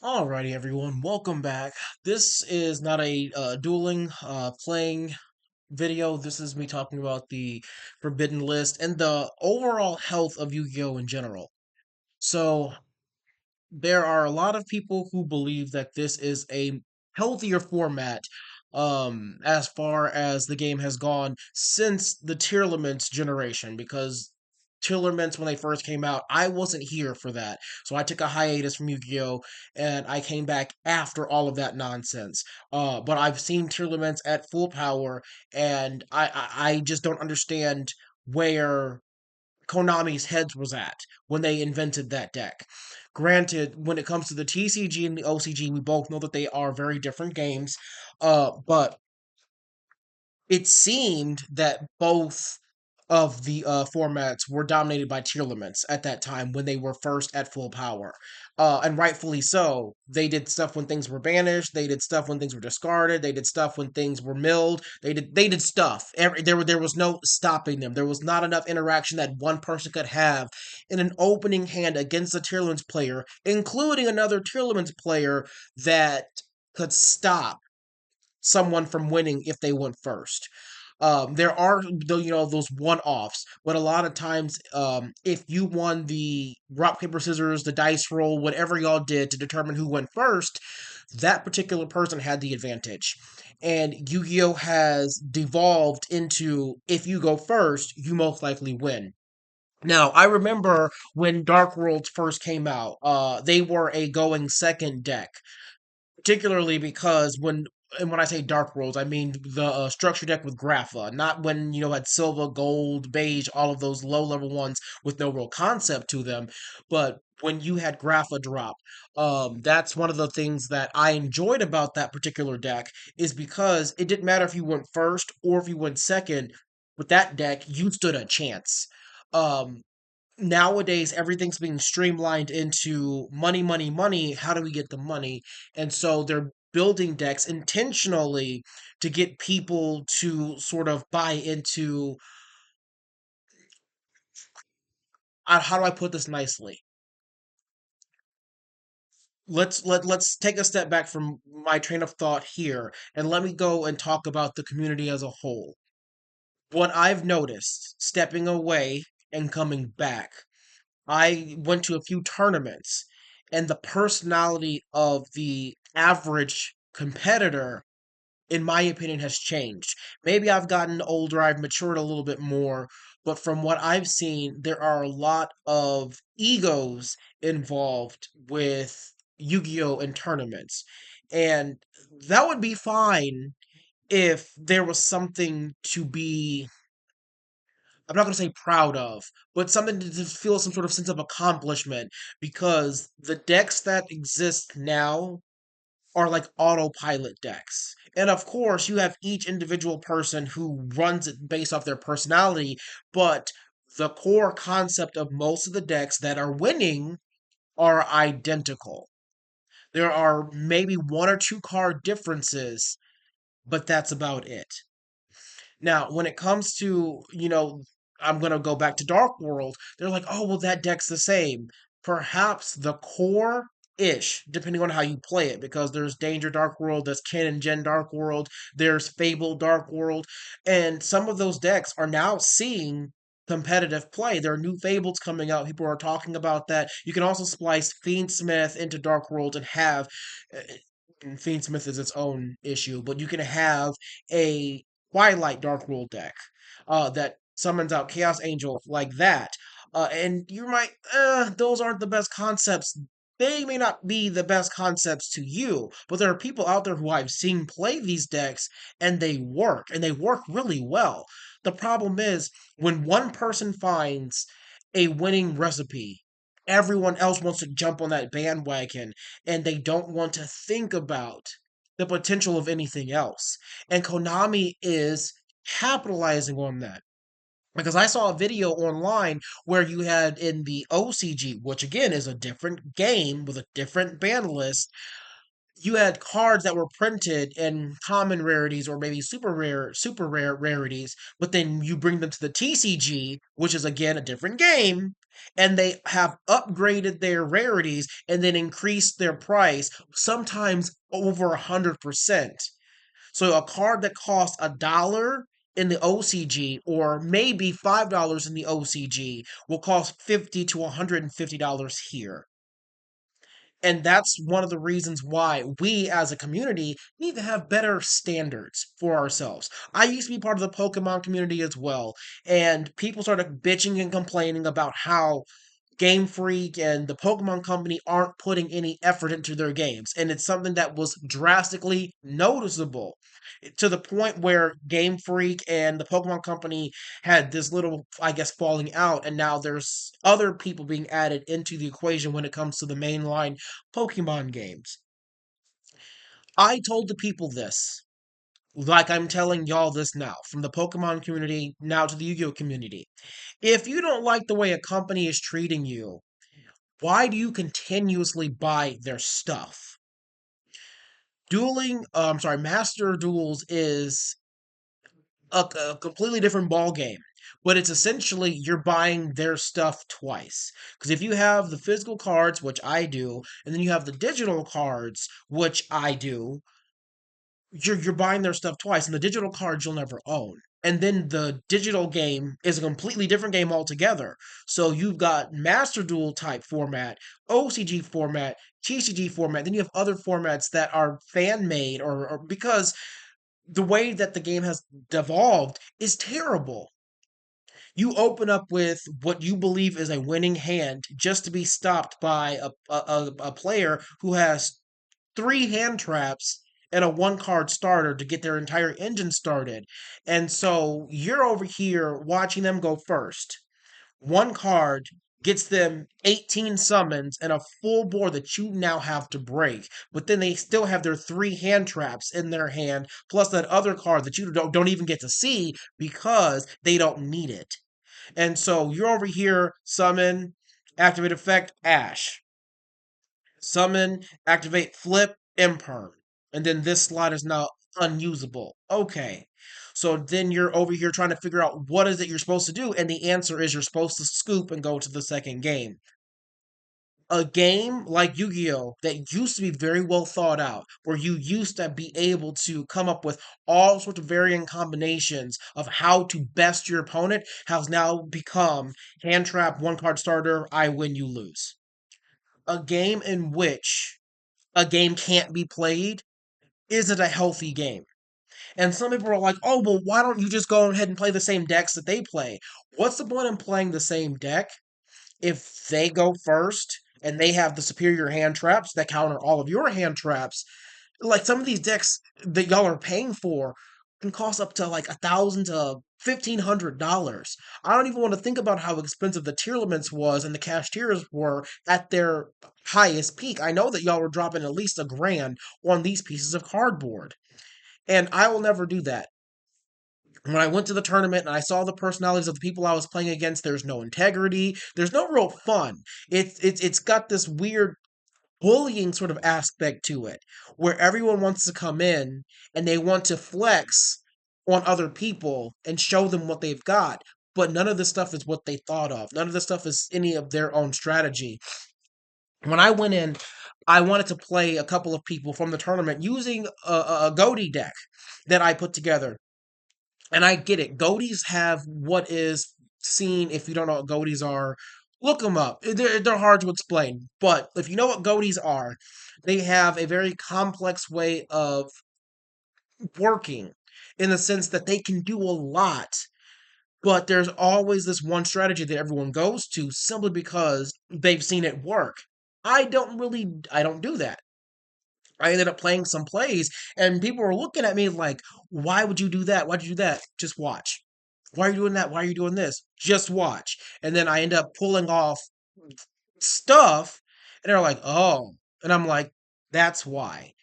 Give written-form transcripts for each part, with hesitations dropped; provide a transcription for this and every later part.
Alrighty, everyone, welcome back. This is not a dueling, playing video. This is me talking about the Forbidden List and the overall health of Yu-Gi-Oh! In general. So, there are a lot of people who believe that this is a healthier format as far as the game has gone since the Tearlaments generation, because Tearlaments, when they first came out, I wasn't here for that, so I took a hiatus from Yu-Gi-Oh! And I came back after all of that nonsense. But I've seen Tearlaments at full power, and I just don't understand where Konami's heads was at when they invented that deck. Granted, when it comes to the TCG and the OCG, we both know that they are very different games. But it seemed that both of the formats were dominated by tier limits at that time when they were first at full power. And rightfully so. They did stuff when things were banished. They did stuff when things were discarded. They did stuff when things were milled. They did stuff. There was no stopping them. There was not enough interaction that one person could have in an opening hand against a tier limits player, including another tier limits player that could stop someone from winning if they went first. There are those one offs, but a lot of times, if you won the rock paper scissors, the dice roll, whatever y'all did to determine who went first, that particular person had the advantage. And Yu-Gi-Oh has devolved into if you go first, you most likely win. Now, I remember when Dark Worlds first came out, they were a going second deck, particularly because when I say Dark Worlds, I mean the structure deck with Grapha, not when had Silver, Gold, Beige, all of those low level ones with no real concept to them, but when you had Grapha drop. That's one of the things that I enjoyed about that particular deck, is because it didn't matter if you went first or if you went second. With that deck, you stood a chance. Um, Nowadays everything's being streamlined into money, money, money. How do we get the money? And so they're building decks intentionally to get people to sort of buy into, how do I put this nicely? Let's take a step back from my train of thought here, and let me go and talk about the community as a whole. What I've noticed stepping away and coming back, I went to a few tournaments, and the personality of the average competitor, in my opinion, has changed. Maybe I've gotten older, I've matured a little bit more, but from what I've seen, there are a lot of egos involved with Yu-Gi-Oh! And tournaments. And that would be fine if there was something to be, I'm not going to say proud of, but something to feel some sort of sense of accomplishment, because the decks that exist now are like autopilot decks. And of course, you have each individual person who runs it based off their personality, but the core concept of most of the decks that are winning are identical. There are maybe one or two card differences, but that's about it. Now, when it comes to, I'm going to go back to Dark World, they're like, oh, well, that deck's the same. Perhaps the core ish, depending on how you play it, because there's Danger Dark World, there's Ken and Gen Dark World, there's Fable Dark World, and some of those decks are now seeing competitive play. There are new Fables coming out. People are talking about that. You can also splice Fiendsmith into Dark World and have. Fiendsmith is its own issue, but you can have a Twilight Dark World deck that summons out Chaos Angel like that. And you might, those aren't the best concepts. They may not be the best concepts to you, but there are people out there who I've seen play these decks, and they work really well. The problem is when one person finds a winning recipe, everyone else wants to jump on that bandwagon, and they don't want to think about the potential of anything else. And Konami is capitalizing on that. Because I saw a video online where you had in the OCG, which again is a different game with a different ban list, you had cards that were printed in common rarities or maybe super rare rarities, but then you bring them to the TCG, which is again a different game. and they have upgraded their rarities and then increased their price, sometimes over 100%. So a card that costs $1 in the OCG or maybe $5 in the OCG will cost $50 to $150 here. And that's one of the reasons why we as a community need to have better standards for ourselves. I used to be part of the Pokemon community as well, and people started bitching and complaining about how Game Freak and the Pokemon Company aren't putting any effort into their games. And it's something that was drastically noticeable to the point where Game Freak and the Pokemon Company had this little, I guess, falling out. And now there's other people being added into the equation when it comes to the mainline Pokemon games. I told the people this, like I'm telling y'all this now, from the Pokemon community now to the Yu Gi Oh community. If you don't like the way a company is treating you, why do you continuously buy their stuff? I'm sorry, Master Duels is a completely different ball game, but it's essentially you're buying their stuff twice. Because if you have the physical cards, which I do, and then you have the digital cards, which I do, you're buying their stuff twice, and the digital cards you'll never own. And then the digital game is a completely different game altogether. So you've got Master Duel type format, OCG format, TCG format. Then you have other formats that are fan made or because the way that the game has devolved is terrible. You open up with what you believe is a winning hand just to be stopped by a player who has three hand traps and a one card starter to get their entire engine started. And so you're over here watching them go first. One card gets them 18 summons and a full board that you now have to break. But then they still have their three hand traps in their hand, plus that other card that you don't even get to see because they don't need it. And so you're over here, summon, activate effect, Ash. Summon, activate, flip, imperm. And then this slot is now unusable. Okay. So then you're over here trying to figure out what is it you're supposed to do, and the answer is you're supposed to scoop and go to the second game. A game like Yu-Gi-Oh that used to be very well thought out, where you used to be able to come up with all sorts of varying combinations of how to best your opponent, has now become hand trap, one card starter, I win, you lose. A game in which a game can't be played isn't a healthy game. And some people are like, oh, well, why don't you just go ahead and play the same decks that they play? What's the point in playing the same deck if they go first and they have the superior hand traps that counter all of your hand traps? Like some of these decks that y'all are paying for can cost up to like $1,000 to $1,500. I don't even want to think about how expensive the tier limits was and the cash tiers were at their highest peak. I know that y'all were dropping at least $1,000 on these pieces of cardboard. And I will never do that. When I went to the tournament and I saw the personalities of the people I was playing against, there's no integrity. There's no real fun. It's got this weird bullying sort of aspect to it, where everyone wants to come in and they want to flex on other people and show them what they've got. But none of this stuff is what they thought of. None of this stuff is any of their own strategy. When I went in, I wanted to play a couple of people from the tournament using a Goaty deck that I put together. And I get it. Goaties have what is seen. If you don't know what goaties are, look them up. They're hard to explain. But if you know what goaties are, they have a very complex way of working in the sense that they can do a lot. But there's always this one strategy that everyone goes to simply because they've seen it work. I don't do that. I ended up playing some plays, and people were looking at me like, "Why would you do that? Why'd you do that? Just watch. Why are you doing that? Why are you doing this? Just watch." And then I end up pulling off stuff, and they're like, "Oh," and I'm like, "That's why."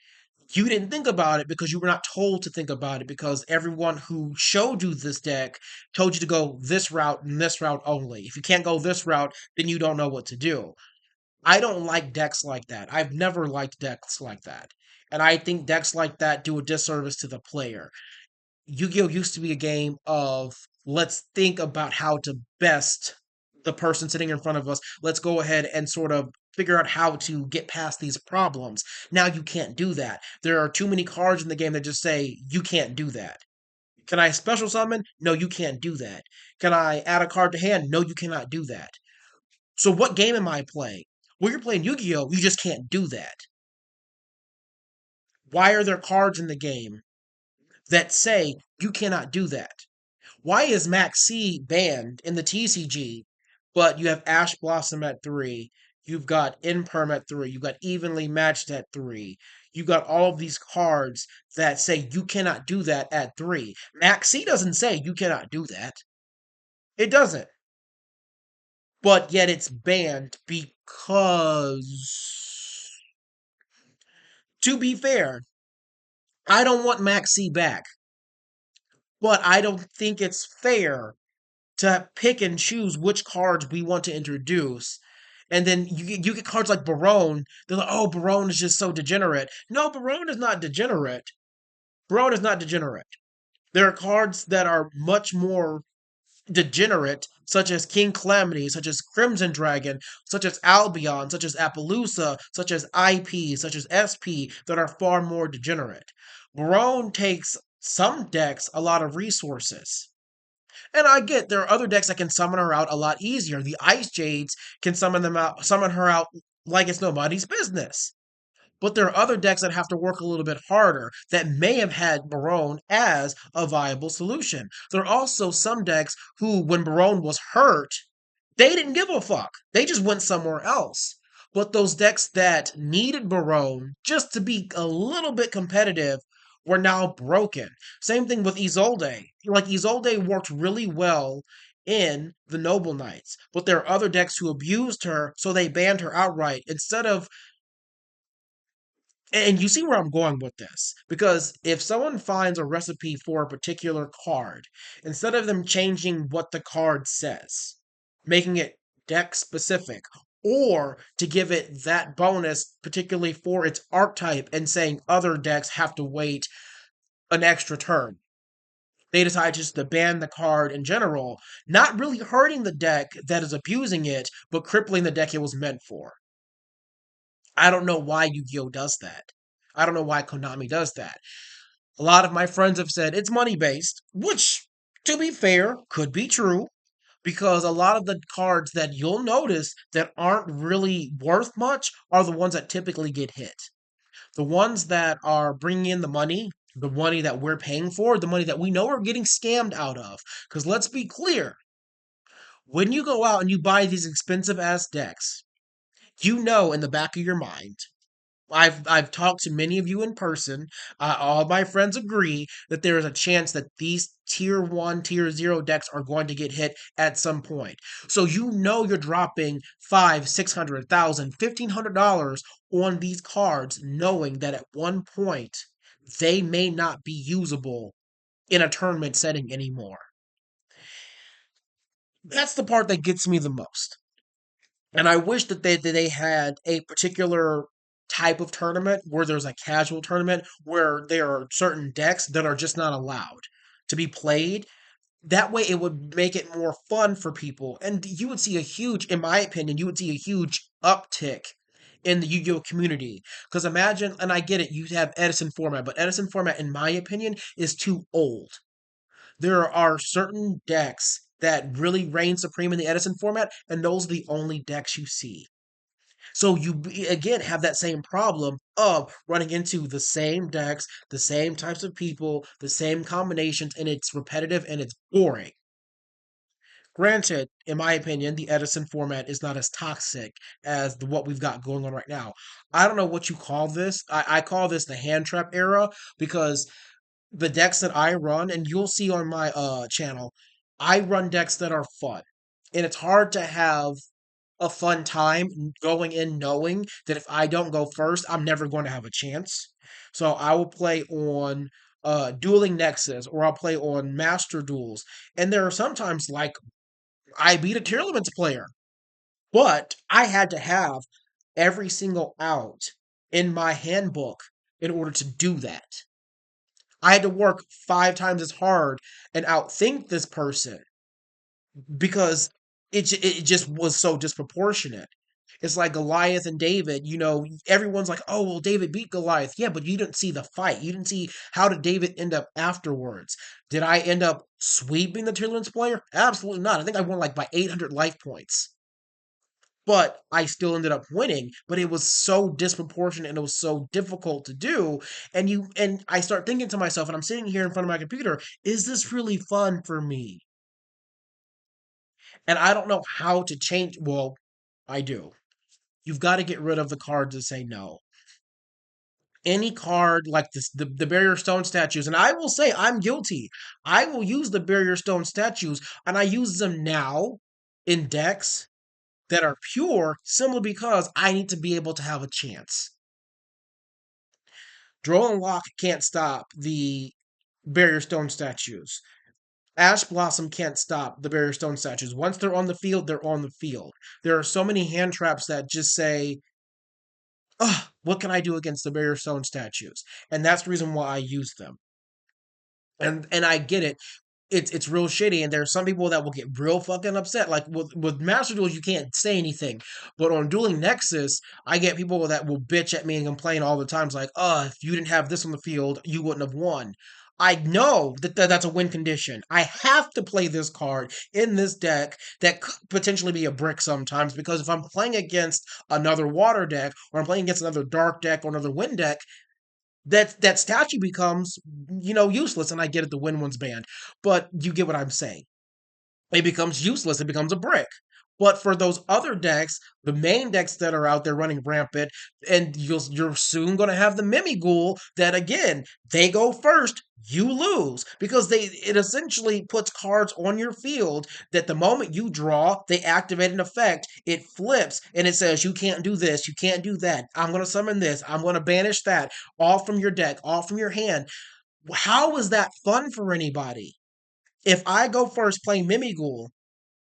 You didn't think about it because you were not told to think about it because everyone who showed you this deck told you to go this route and this route only. If you can't go this route, then you don't know what to do. I don't like decks like that. I've never liked decks like that. And I think decks like that do a disservice to the player. Yu Gi Oh! Used to be a game of let's think about how to best the person sitting in front of us. Let's go ahead and sort of figure out how to get past these problems. Now you can't do that. There are too many cards in the game that just say you can't do that. Can I special summon? No, you can't do that. Can I add a card to hand? No, you cannot do that. So what game am I playing? Well, you're playing Yu-Gi-Oh! You just can't do that. Why are there cards in the game that say you cannot do that? Why is Max C banned in the TCG, but you have Ash Blossom at 3, you've got Imperm at 3, you've got Evenly Matched at 3, you've got all of these cards that say you cannot do that at 3. Max C doesn't say you cannot do that. It doesn't. But yet it's banned because, to be fair, I don't want Max C back, but I don't think it's fair to pick and choose which cards we want to introduce. And then you get cards like Barone. They're like, oh, Barone is just so degenerate. No, Barone is not degenerate. Barone is not degenerate. There are cards that are much more degenerate, such as King Calamity, such as Crimson Dragon, such as Albion, such as Appaloosa, such as IP, such as SP, that are far more degenerate. Barone takes some decks a lot of resources. And I get there are other decks that can summon her out a lot easier. The Ice Jades can summon her out like it's nobody's business. But there are other decks that have to work a little bit harder that may have had Barone as a viable solution. There are also some decks who, when Barone was hurt, they didn't give a fuck. They just went somewhere else. But those decks that needed Barone just to be a little bit competitive were now broken. Same thing with Isolde. Like Isolde worked really well in the Noble Knights, but there are other decks who abused her, so they banned her outright instead of, and you see where I'm going with this. Because if someone finds a recipe for a particular card, instead of them changing what the card says, making it deck specific, or to give it that bonus, particularly for its archetype, and saying other decks have to wait an extra turn, they decide just to ban the card in general, not really hurting the deck that is abusing it, but crippling the deck it was meant for. I don't know why Yu-Gi-Oh does that. I don't know why Konami does that. A lot of my friends have said it's money based, which, to be fair, could be true because a lot of the cards that you'll notice that aren't really worth much are the ones that typically get hit. The ones that are bringing in the money that we're paying for, the money that we know we're getting scammed out of. Because let's be clear, when you go out and you buy these expensive ass decks, you know in the back of your mind, I've talked to many of you in person. All my friends agree that there is a chance that these tier one, tier zero decks are going to get hit at some point. So you know you're dropping five, 600, thousand, $1,500 on these cards, knowing that at one point they may not be usable in a tournament setting anymore. That's the part that gets me the most. And I wish that they had a particular type of tournament where there's a casual tournament where there are certain decks that are just not allowed to be played. That way it would make it more fun for people. And you would see a huge, in my opinion, you would see a huge uptick in the Yu-Gi-Oh community. Because imagine, and I get it, you have Edison format, but Edison format, in my opinion, is too old. There are certain decks that really reign supreme in the Edison format, and those are the only decks you see. So again have that same problem of running into the same decks, the same types of people, the same combinations, and it's repetitive and it's boring. Granted, in my opinion, the Edison format is not as toxic as what we've got going on right now. I don't know what you call this. I call this the hand trap era because the decks that I run, and you'll see on my channel, I run decks that are fun. And it's hard to have a fun time going in knowing that if I don't go first, I'm never going to have a chance. So I will play on Dueling Nexus or I'll play on Master Duels. And there are sometimes like I beat a tier limits player, but I had to have every single out in my handbook in order to do that. I had to work 5 times as hard and outthink this person because it just was so disproportionate. It's like Goliath and David, everyone's like, "Oh, well David beat Goliath." Yeah, but you didn't see the fight. You didn't see how did David end up afterwards. Did I end up sweeping the Timberlands player? Absolutely not. I think I won like by 800 life points. But I still ended up winning, but it was so disproportionate and it was so difficult to do. And I start thinking to myself, and I'm sitting here in front of my computer, is this really fun for me? And I don't know how to change. Well, I do. You've got to get rid of the cards that say no. Any card like this, the barrier stone statues, and I will say I'm guilty. I will use the barrier stone statues, and I use them now in decks that are pure simply because I need to be able to have a chance. Droll and Lock can't stop the barrier stone statues. Ash Blossom can't stop the barrier stone statues. Once they're on the field, they're on the field. There are so many hand traps that just say, "Ugh, what can I do against the barrier stone statues?" And that's the reason why I use them. And I get it. It's real shitty, and there's some people that will get real fucking upset. Like with Master Duels, you can't say anything, but on Dueling Nexus, I get people that will bitch at me and complain all the time. It's like, if you didn't have this on the field, you wouldn't have won. I know that's a win condition. I have to play this card in this deck that could potentially be a brick sometimes because if I'm playing against another water deck or I'm playing against another dark deck or another wind deck, that statue becomes useless. And I get it, the win one's banned, but you get what I'm saying. It becomes useless. It becomes a brick. But for those other decks, the main decks that are out there running rampant, and you're soon going to have the Mimighoul that again they go first, you lose because it essentially puts cards on your field that the moment you draw, they activate an effect. It flips and it says you can't do this, you can't do that. I'm going to summon this. I'm going to banish that. All from your deck, all from your hand. How is that fun for anybody? If I go first playing Mimighoul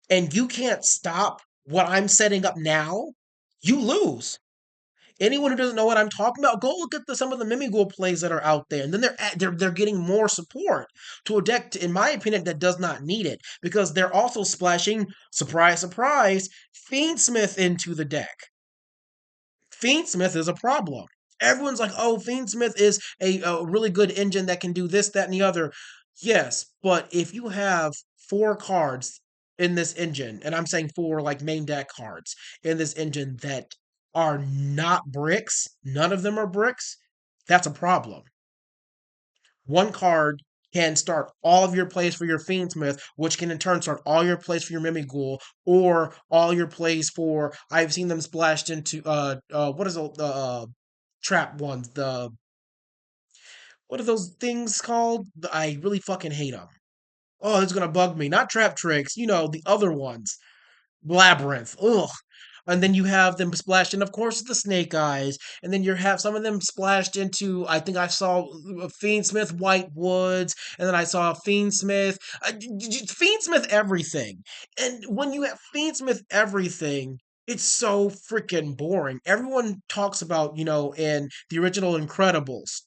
and you can't stop what I'm setting up now, you lose. Anyone who doesn't know what I'm talking about, go look at some of the Mimighoul plays that are out there, and then they're getting more support to a deck, in my opinion, that does not need it because they're also splashing surprise, surprise, Fiendsmith into the deck. Fiendsmith is a problem. Everyone's like, "Oh, Fiendsmith is a really good engine that can do this, that, and the other." Yes, but if you have four cards in this engine, and I'm saying four like main deck cards in this engine that are not bricks, none of them are bricks, that's a problem. One card can start all of your plays for your Fiendsmith, which can in turn start all your plays for your Mimighoul, or all your plays for. I've seen them splashed into what is the trap ones? The what are those things called? I really fucking hate them. Oh, it's gonna bug me. Not trap tricks, the other ones. Labyrinth. Ugh. And then you have them splashed in, of course, the snake eyes. And then you have some of them splashed into, I think I saw Fiendsmith White Woods. And then I saw Fiendsmith. Fiendsmith everything. And when you have Fiendsmith everything, it's so freaking boring. Everyone talks about, in the original Incredibles,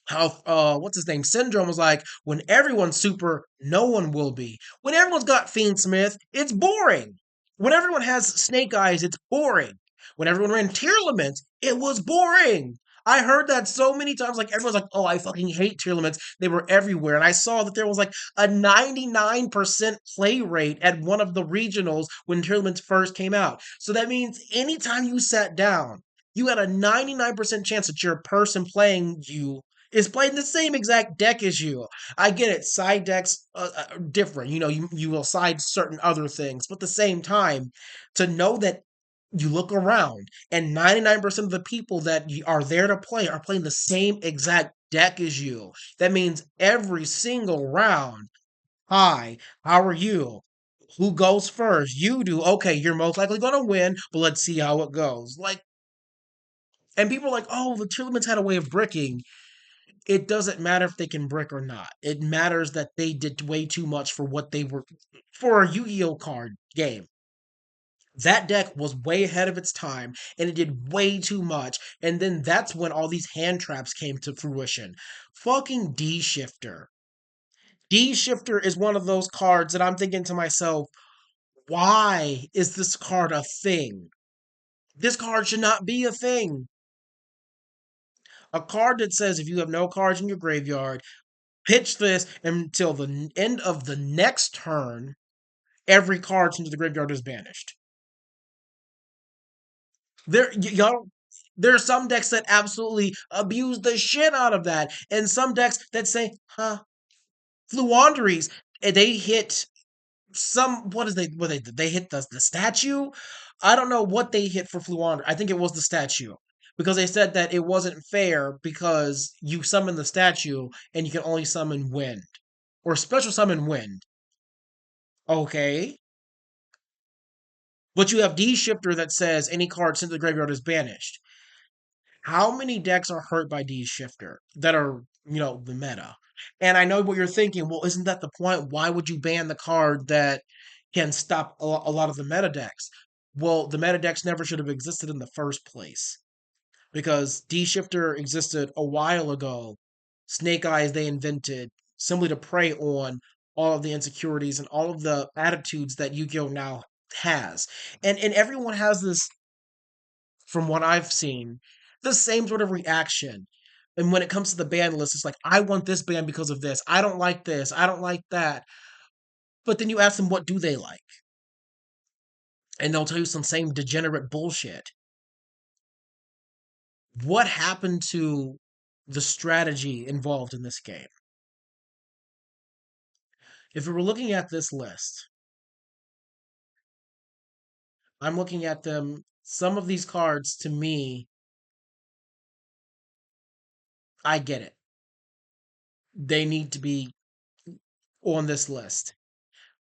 how what's his name Syndrome was like, when everyone's super, no one will be. When everyone's got Fiendsmith, it's boring. When everyone has Snake Eyes, it's boring. When everyone ran Tearlaments, it was boring. I heard that so many times. Like everyone's like, "Oh, I fucking hate Tearlaments." They were everywhere, and I saw that there was like a 99% play rate at one of the regionals when Tearlaments first came out. So that means anytime you sat down, you had a 99% chance that your person playing you is playing the same exact deck as you. I get it. Side decks are different. You will side certain other things, but at the same time, to know that you look around and 99% of the people that are there to play are playing the same exact deck as you. That means every single round. Hi, how are you? Who goes first? You do. Okay, you're most likely going to win, but let's see how it goes. And people are like, "Oh, the Tournaments had a way of bricking." It doesn't matter if they can brick or not. It matters that they did way too much for what they were for a Yu-Gi-Oh card game. That deck was way ahead of its time and it did way too much. And then that's when all these hand traps came to fruition. Fucking D Shifter. D Shifter is one of those cards that I'm thinking to myself, Why is this card a thing? This card should not be a thing. A card that says if you have no cards in your graveyard, pitch this until the end of the next turn, every card into the graveyard is banished. Y'all, there are some decks that absolutely abuse the shit out of that, and some decks that say, "Huh, Fluanderies," and they hit some. What they hit the statue. I don't know what they hit for Fluander. I think it was the statue because they said that it wasn't fair because you summon the statue and you can only summon wind or special summon wind. Okay, but you have D Shifter that says any card sent to the graveyard is banished. How many decks are hurt by D Shifter that are, the meta? And I know what you're thinking. Well, isn't that the point? Why would you ban the card that can stop a lot of the meta decks? Well, the meta decks never should have existed in the first place because D Shifter existed a while ago. Snake Eyes they invented simply to prey on all of the insecurities and all of the attitudes that Yu-Gi-Oh now has. And everyone has this, from what I've seen, the same sort of reaction. And when it comes to the band list, it's like, I want this band because of this. I don't like this. I don't like that. But then you ask them, what do they like? And they'll tell you some same degenerate bullshit. What happened to the strategy involved in this game? If we were looking at this list, I'm looking at them. Some of these cards, to me, I get it. They need to be on this list.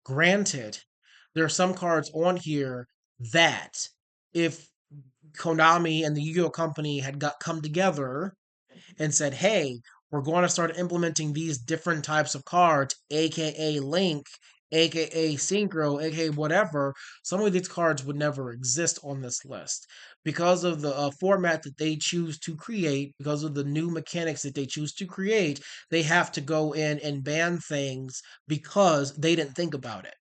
Granted, there are some cards on here that if Konami and the Yu-Gi-Oh company had got come together and said, "Hey, we're going to start implementing these different types of cards, aka Link, aka Synchro, aka whatever," some of these cards would never exist on this list because of the format that they choose to create, because of the new mechanics that they choose to create. They have to go in and ban things because they didn't think about it.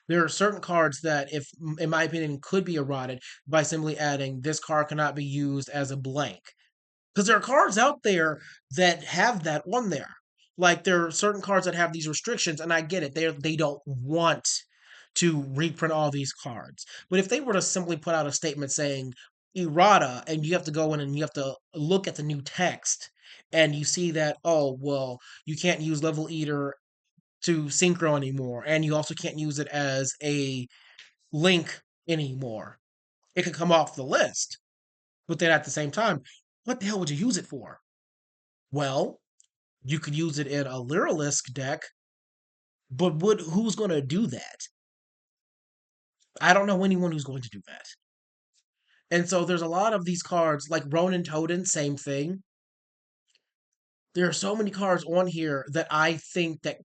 There are certain cards that, if in my opinion, could be eroded by simply adding this card cannot be used as a blank. Because there are cards out there that have that on there. Like there are certain cards that have these restrictions, and I get it. They don't want to reprint all these cards. But if they were to simply put out a statement saying errata, and you have to go in and you have to look at the new text, and you see that, oh well, you can't use level eater to synchro anymore, and you also can't use it as a link anymore. It could come off the list. But then at the same time, what the hell would you use it for? Well, you could use it in a Lyralisk deck, but who's going to do that? I don't know anyone who's going to do that. And so there's a lot of these cards, like Ronin Totem, same thing. There are so many cards on here that I think that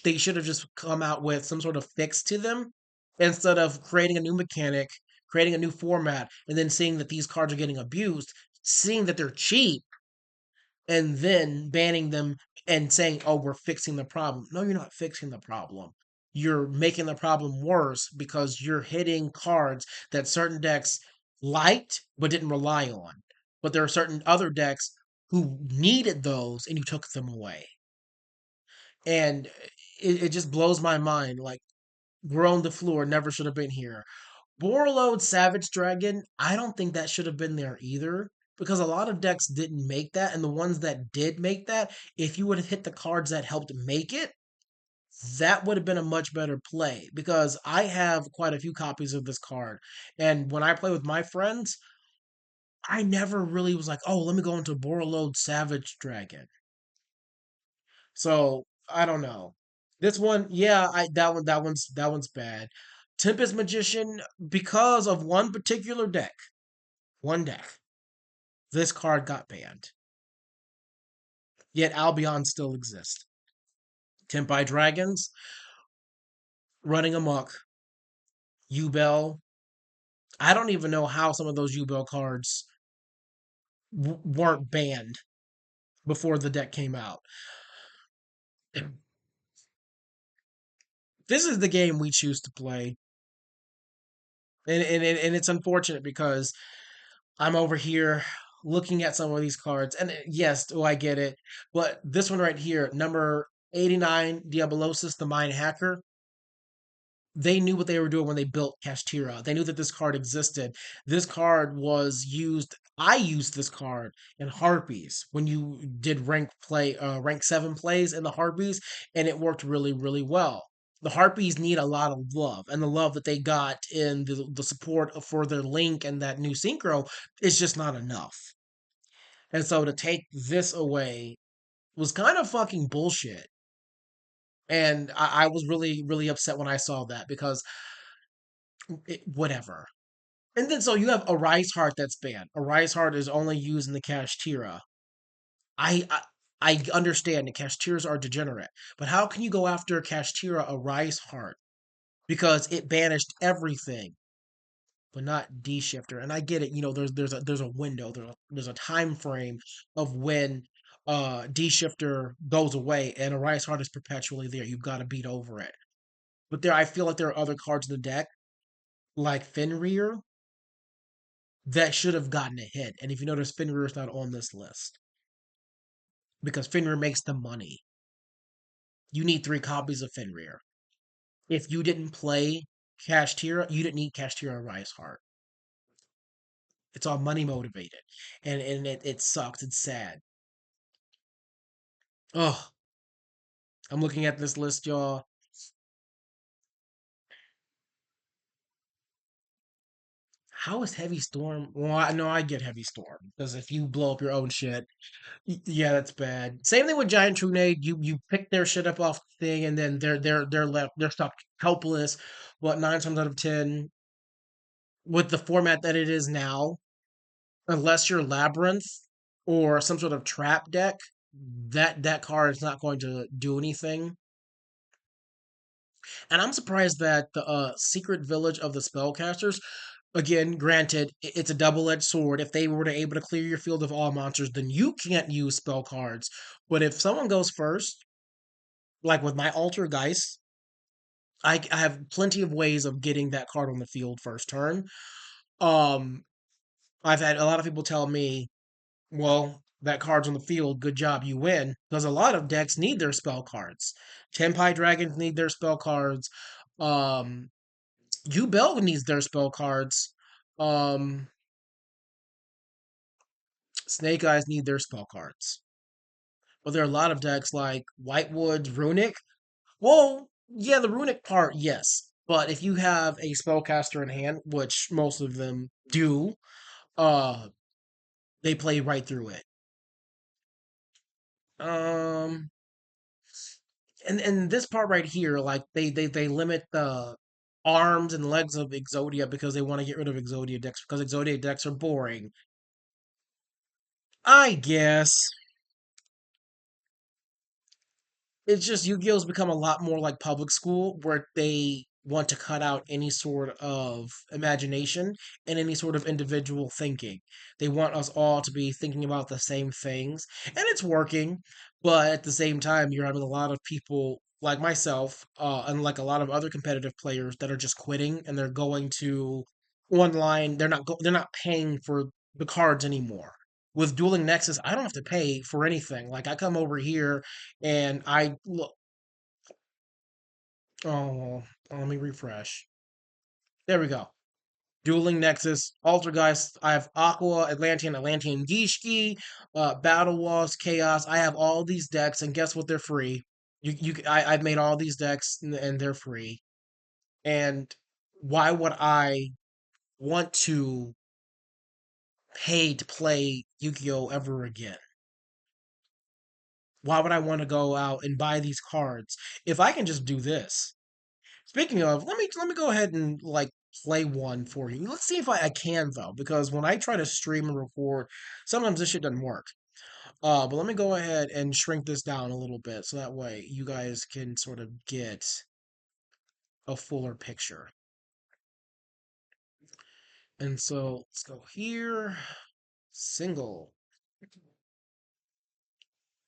they should have just come out with some sort of fix to them instead of creating a new mechanic, creating a new format, and then seeing that these cards are getting abused, seeing that they're cheap, and then banning them and saying, "Oh, we're fixing the problem." No, you're not fixing the problem. You're making the problem worse because you're hitting cards that certain decks liked but didn't rely on. But there are certain other decks who needed those and you took them away. And it just blows my mind. Like, Grown the Floor never should have been here. Borreload Savage Dragon, I don't think that should have been there either. Because a lot of decks didn't make that, and the ones that did make that, if you would have hit the cards that helped make it, that would have been a much better play. Because I have quite a few copies of this card. And when I play with my friends, I never really was like, oh, let me go into Borreload Savage Dragon. So I don't know. This one, yeah, I that one's bad. Tempest Magician, because of one particular deck, one deck, this card got banned. Yet Albion still exists. Tempai Dragons, running amok. Ubel. I don't even know how some of those Ubel cards weren't banned before the deck came out. This is the game we choose to play. And it's unfortunate because I'm over here looking at some of these cards, and yes, do I get it? But this one right here, number 89, Diabolosis, the Mind Hacker, they knew what they were doing when they built Kashtira. They knew that this card existed. This card was used. I used this card in Harpies when you did rank 7 plays in the Harpies, and it worked really, really well. The Harpies need a lot of love, and the love that they got in the support for their Link and that new Synchro is just not enough. And so to take this away was kind of fucking bullshit. And I was really, really upset when I saw that because whatever. And then so you have a Rise Heart that's banned. A Rise Heart is only used in the Kashtira. I, I I understand the Kashtiras are degenerate, but how can you go after Kashtira a Rise Heart? Because it banished everything, but not D Shifter. And I get it, there's a window, there's a time frame of when D Shifter goes away and a Rise Heart is perpetually there. You've got to beat over it. But I feel like there are other cards in the deck, like Fenrir, that should have gotten a hit. And if you notice, Fenrir is not on this list because Fenrir makes the money. You need 3 copies of Fenrir. If you didn't play Kashtira, you didn't need Kashtira Rise Heart. It's all money motivated, and it sucks. It's sad. Oh, I'm looking at this list, y'all. How is Heavy Storm? Well, I know I get Heavy Storm because if you blow up your own shit, yeah, that's bad. Same thing with Giant Trunade. You pick their shit up off the thing, and then they're left they're stuck helpless. What 9 times out of 10 with the format that it is now, unless you're Labyrinth or some sort of trap deck, that card is not going to do anything. And I'm surprised that the Secret Village of the Spellcasters, again, granted, it's a double-edged sword. If they were to able to clear your field of all monsters, then you can't use spell cards. But if someone goes first, like with my Altergeist, I have plenty of ways of getting that card on the field first turn. Um, I've had a lot of people tell me, well, that card's on the field, good job, you win. Because a lot of decks need their spell cards. Tenpai Dragons need their spell cards. Um, Bell needs their spell cards. Um, Snake Eyes need their spell cards. But there are a lot of decks like Whitewood's Runic. Well, yeah, the Runic part, yes. But if you have a spellcaster in hand, which most of them do, uh, they play right through it. Um, and this part right here, like they limit the arms and legs of Exodia because they want to get rid of Exodia decks because Exodia decks are boring. I guess it's just Yu-Gi-Oh's become a lot more like public school where they want to cut out any sort of imagination and any sort of individual thinking. They want us all to be thinking about the same things, and it's working, but at the same time, you're having a lot of people like myself, and like a lot of other competitive players that are just quitting and they're going to online. They're not paying for the cards anymore. With Dueling Nexus, I don't have to pay for anything. Like I come over here and I look. Oh, let me refresh. There we go. Dueling Nexus, Altergeist. I have Aqua, Atlantean Gishki, Battle Walls, Chaos. I have all these decks, and guess what? They're free. I've made all these decks, and they're free. And why would I want to pay to play Yu-Gi-Oh ever again? Why would I want to go out and buy these cards if I can just do this? Speaking of, let me go ahead and like play one for you. Let's see if I can though, because when I try to stream and record, sometimes this shit doesn't work. But let me go ahead and shrink this down a little bit so that way you guys can sort of get a fuller picture. And so let's go here, single.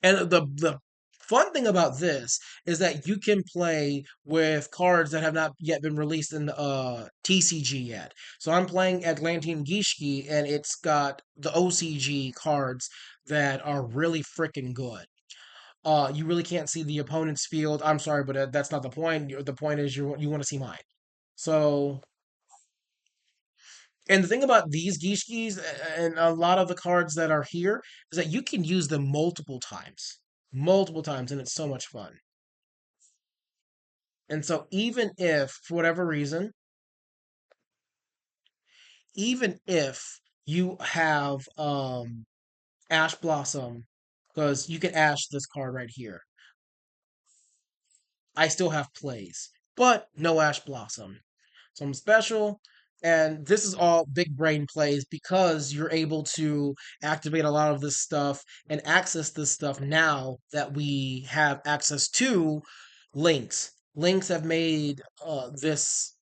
And the Fun thing about this is that you can play with cards that have not yet been released in TCG yet. So I'm playing Atlantean Gishki, and it's got the OCG cards that are really freaking good. You really can't see the opponent's field. I'm sorry, but that's not the point. The point is you want to see mine. So, and the thing about these Gishkis and a lot of the cards that are here is that you can use them multiple times, and it's so much fun. And so, even if for whatever reason, even if you have Ash Blossom, because you can Ash this card right here, I still have plays, but no Ash Blossom. So I'm special, and this is all big brain plays because you're able to activate a lot of this stuff and access this stuff now that we have access to links. Links have made this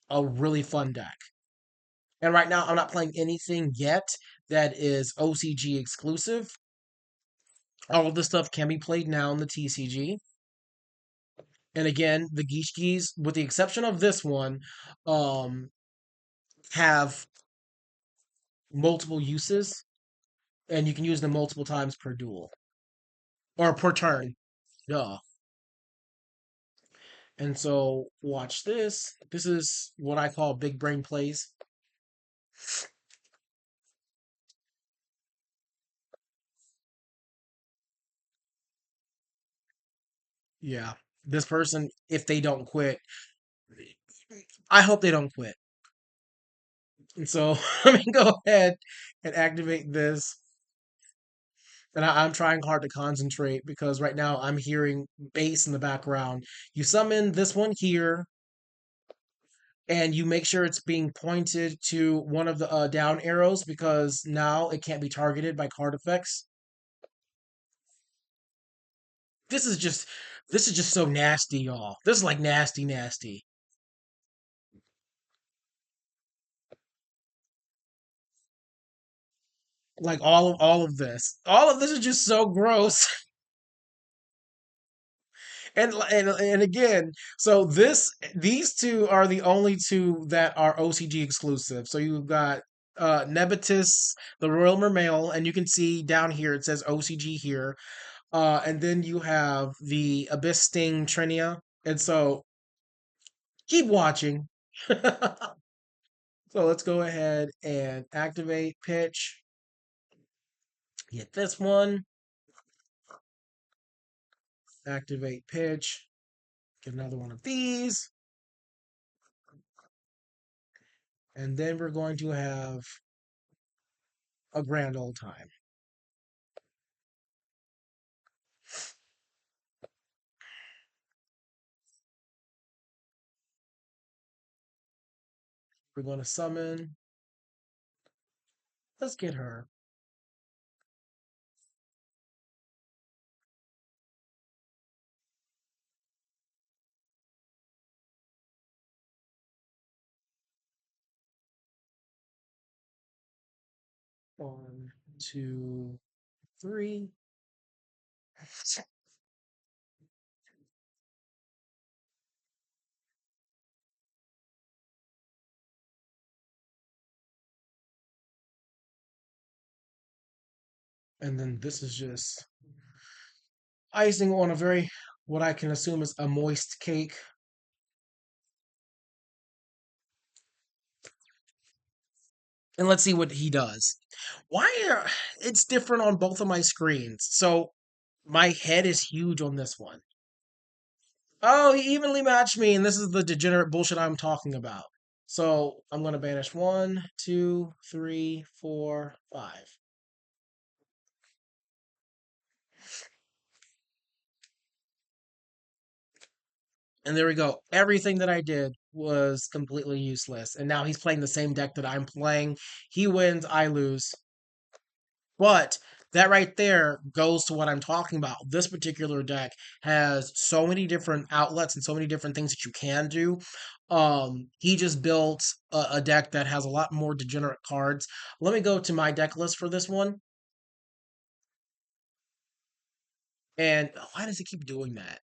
a really fun deck. And right now, I'm not playing anything yet that is OCG exclusive. All of this stuff can be played now in the TCG. And again, the Gishkis, with the exception of this one, um, have multiple uses, and you can use them multiple times per duel or per turn. Duh. And so, watch this. This is what I call big brain plays. Yeah. This person, if they don't quit, I hope they don't quit. And so, let me go ahead and activate this. And I'm trying hard to concentrate because right now I'm hearing bass in the background. You summon this one here, and you make sure it's being pointed to one of the down arrows because now it can't be targeted by card effects. This is just this is just so nasty, y'all. This is like nasty, nasty. Like all of this is just so gross. And again, so these two are the only two that are OCG exclusive. So you've got Nebetis, the Royal Mermail, and you can see down here it says OCG here. And then you have the Abyss Sting Trinia. And so keep watching. So let's go ahead and activate pitch. Get this one. Activate pitch. Get another one of these. And then we're going to have a grand old time. We're going to summon. Let's get her. One, two, three. And then this is just icing on a very, what I can assume is a moist cake. And let's see what he does. Why are it's different on both of my screens? So my head is huge on this one. Oh, he evenly matched me, and this is the degenerate bullshit I'm talking about. So I'm gonna banish one, two, three, four, five. And there we go. Everything that I did was completely useless. And now he's playing the same deck that I'm playing. He wins, I lose. But that right there goes to what I'm talking about. This particular deck has so many different outlets and so many different things that you can do. He just built a deck that has a lot more degenerate cards. Let me go to my deck list for this one. And why does it keep doing that?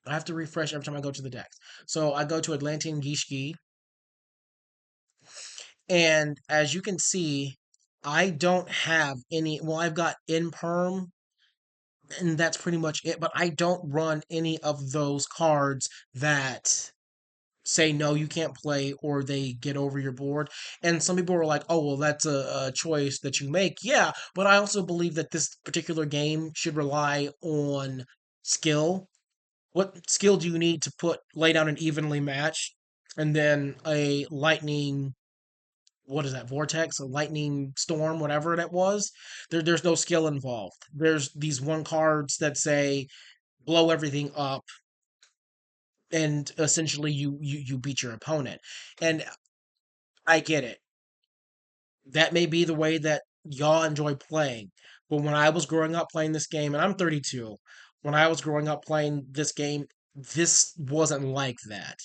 I have to refresh every time I go to the decks. So I go to Atlantean Gishki, and as you can see, I don't have any. Well, I've got Imperm, and that's pretty much it. But I don't run any of those cards that say no, you can't play, or they get over your board. And some people are like, oh, well, that's a choice that you make. Yeah, but I also believe that this particular game should rely on skill. What skill do you need to lay down an evenly match, and then a lightning? What is that? Vortex, a lightning storm, whatever that was. There's no skill involved. There's these one cards that say blow everything up, and essentially you beat your opponent. And I get it. That may be the way that y'all enjoy playing. But when I was growing up playing this game, and I'm 32, when I was growing up playing this game, this wasn't like that.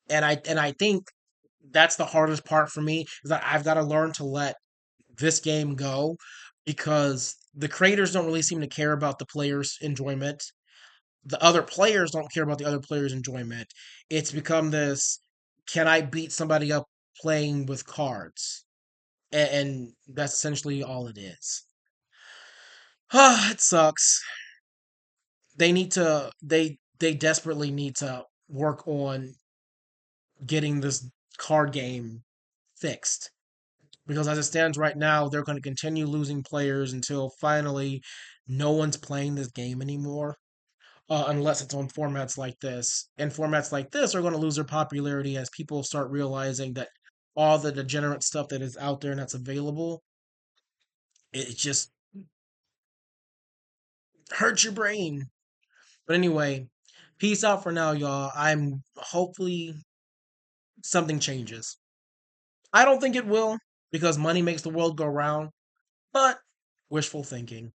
And I think that's the hardest part for me is that I've got to learn to let this game go because the creators don't really seem to care about the players' enjoyment. The other players don't care about the other players' enjoyment. It's become this, can I beat somebody up playing with cards? And that's essentially all it is. It sucks. They desperately need to work on getting this card game fixed. Because as it stands right now, they're going to continue losing players until finally no one's playing this game anymore, unless it's on formats like this. And formats like this are going to lose their popularity as people start realizing that all the degenerate stuff that is out there and that's available, it just hurts your brain. But anyway, peace out for now, y'all. I'm hopefully something changes. I don't think it will because money makes the world go round, but wishful thinking.